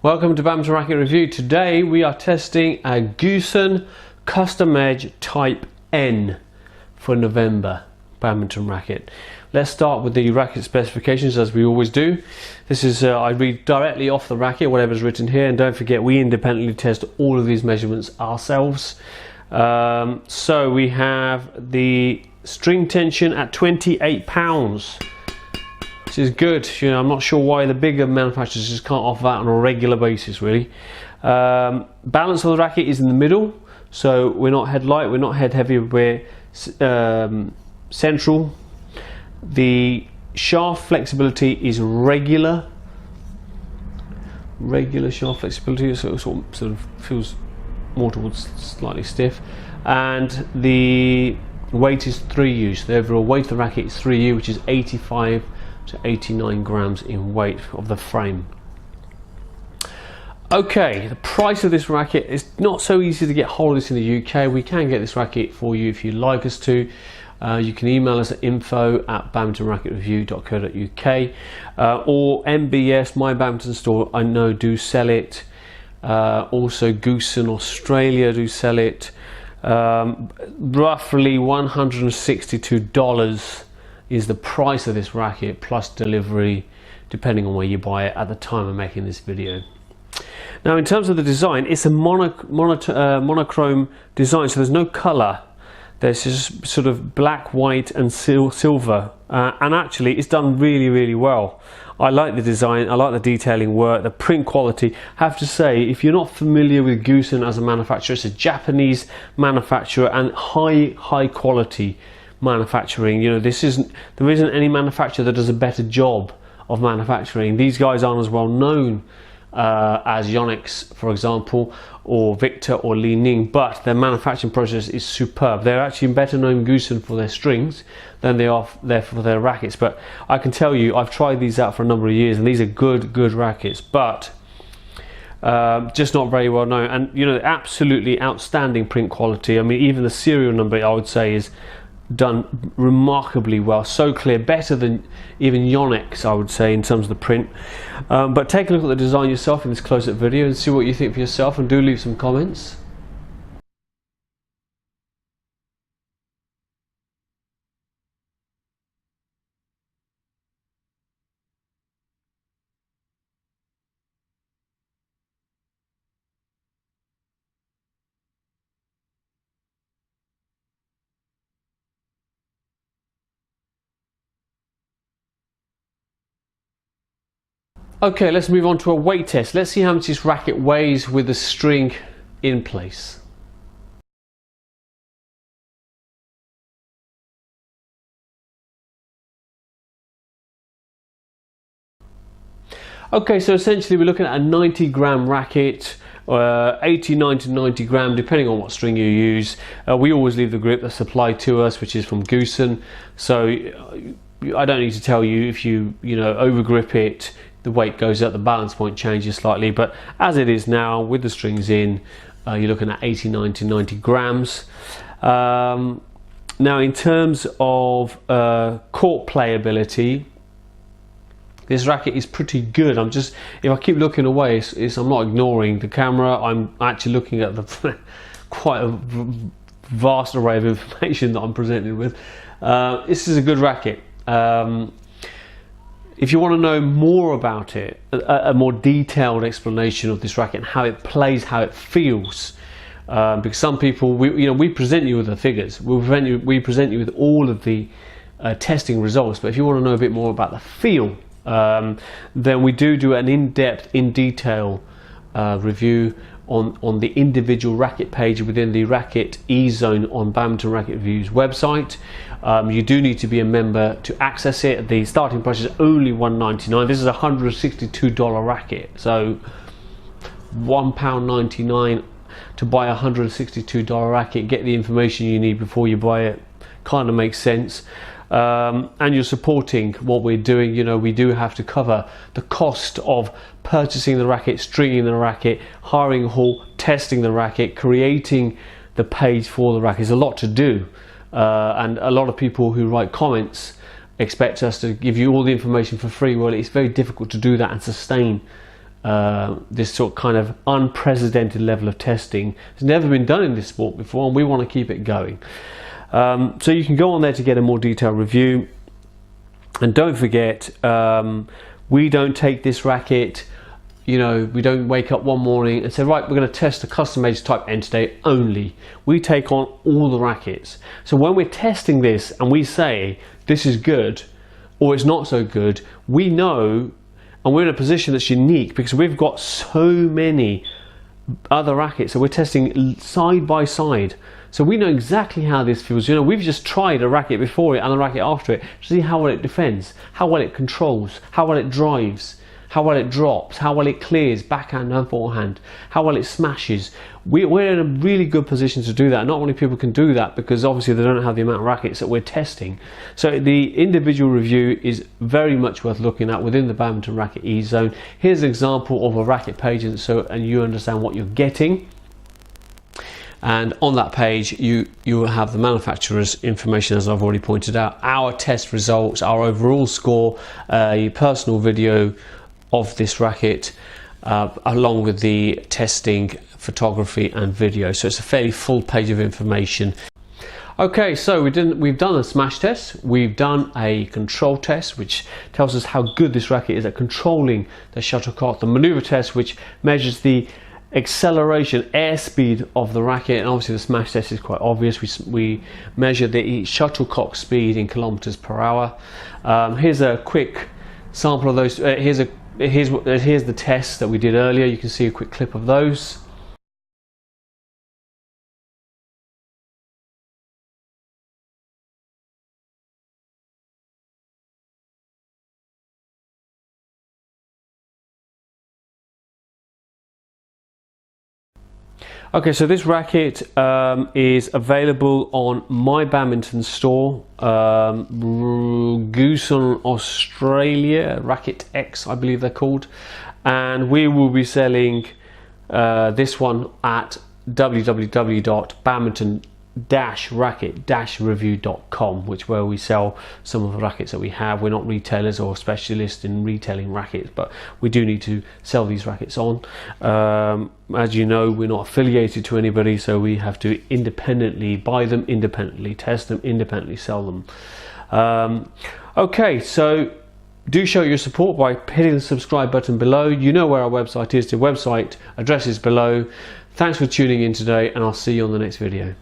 Welcome to Badminton Racket Review. Today we are testing a Gosen Custom Edge Type N for November badminton racket. Let's start with the racket specifications as we always do. This is, I read directly off the racket, whatever's written here, and don't forget we independently test all of these measurements ourselves. So we have the string tension at 28 pounds. This is good. You know, I'm not sure why the bigger manufacturers just can't offer that on a regular basis, really. Balance of the racket is in the middle, so we're not head light, we're not head heavy, we're central. The shaft flexibility is regular shaft flexibility, so it sort of feels more towards slightly stiff, and the weight is 3U. So the overall weight of the racket is 3U, which is 85 to 89 grams in weight of the frame. Okay, the price of this racket is not so easy to get hold of this in the UK. We can get this racket for you if you'd like us to. You can email us at info@badmintonracketreview.co.uk or MBS, My Badminton Store, I know do sell it. Also Gosen Australia do sell it. Roughly $162 is the price of this racket plus delivery, depending on where you buy it at the time of making this video. Now in terms of the design, it's a monochrome design, so there's no color. There's just sort of black, white and silver, and actually it's done really well. I like the design, I like the detailing work, the print quality. I have to say, if you're not familiar with Gosen as a manufacturer, it's a Japanese manufacturer and high quality manufacturing. You know, there isn't any manufacturer that does a better job of manufacturing. These guys aren't as well known as Yonex, for example, or Victor or Li Ning, but their manufacturing process is superb. They're actually better known Gosen for their strings than they are there for their rackets. But I can tell you, I've tried these out for a number of years, and these are good rackets, but just not very well known. And you know, absolutely outstanding print quality. I mean, even the serial number, I would say, is done remarkably well, so clear, better than even Yonex, I would say, in terms of the print. But take a look at the design yourself in this close-up video and see what you think for yourself, and do leave some comments. Okay, let's move on to a weight test. Let's see how much this racket weighs with the string in place. Okay, so essentially we're looking at a 90-gram racket, 89 to 90 gram, depending on what string you use. We always leave the grip that's supplied to us, which is from Gosen. So I don't need to tell you, if you over grip it, the weight goes up, the balance point changes slightly, but as it is now with the strings in, you're looking at 89 to 90 grams. Now in terms of court playability, this racket is pretty good. If I keep looking away, I'm not ignoring the camera, I'm actually looking at the quite a vast array of information that I'm presented with. This is a good racket. If you want to know more about it, a more detailed explanation of this racket and how it plays, how it feels, because some people, we present you with the figures, we present you with all of the testing results, but if you want to know a bit more about the feel, then we do an in-depth, in-detail review on the individual racket page within the Racket E-Zone on Badminton Racket Review's website. You do need to be a member to access it. The starting price is only $1.99. This is a $162 racket, so £1.99 to buy a $162 racket. Get the information you need before you buy it. Kind of makes sense. And you're supporting what we're doing. You know, we do have to cover the cost of purchasing the racket, stringing the racket, hiring a hall, testing the racket, creating the page for the racket. There's a lot to do, and a lot of people who write comments expect us to give you all the information for free. Well, it's very difficult to do that and sustain this sort of kind of unprecedented level of testing. It's never been done in this sport before, and we want to keep it going. So you can go on there to get a more detailed review. And don't forget, we don't take this racket, you know, we don't wake up one morning and say, right, we're going to test the custom-made Type N today only. We take on all the rackets. So when we're testing this and we say this is good or it's not so good, we know, and we're in a position that's unique because we've got so many other rackets, so we're testing side by side. So we know exactly how this feels. You know, we've just tried a racket before it and a racket after it to see how well it defends, how well it controls, how well it drives, how well it drops, how well it clears backhand and forehand, how well it smashes. We're in a really good position to do that. Not many people can do that because obviously they don't have the amount of rackets that we're testing. So the individual review is very much worth looking at within the Badminton Racket E-Zone. Here's an example of a racket page, and you understand what you're getting. And on that page you will have the manufacturer's information, as I've already pointed out, our test results, our overall score, a personal video of this racket, along with the testing, photography and video. So it's a fairly full page of information. Okay, so we've done a smash test, we've done a control test which tells us how good this racket is at controlling the shuttlecock, the maneuver test which measures the acceleration, airspeed of the racket, and obviously the smash test is quite obvious. We measure the shuttlecock speed in kilometers per hour. Here's a quick sample of those. Here's the test that we did earlier. You can see a quick clip of those. Okay, so this racket is available on my badminton store, Gosen Australia, Racket X I believe they're called, and we will be selling this one at www.badminton-racket-review.com, where we sell some of the rackets that we have. We're not retailers or specialists in retailing rackets, but we do need to sell these rackets on. As you know, we're not affiliated to anybody, so we have to independently buy them, independently test them, independently sell them. Okay, so do show your support by hitting the subscribe button below. You know where our website is. The website address is below. Thanks for tuning in today, and I'll see you on the next video.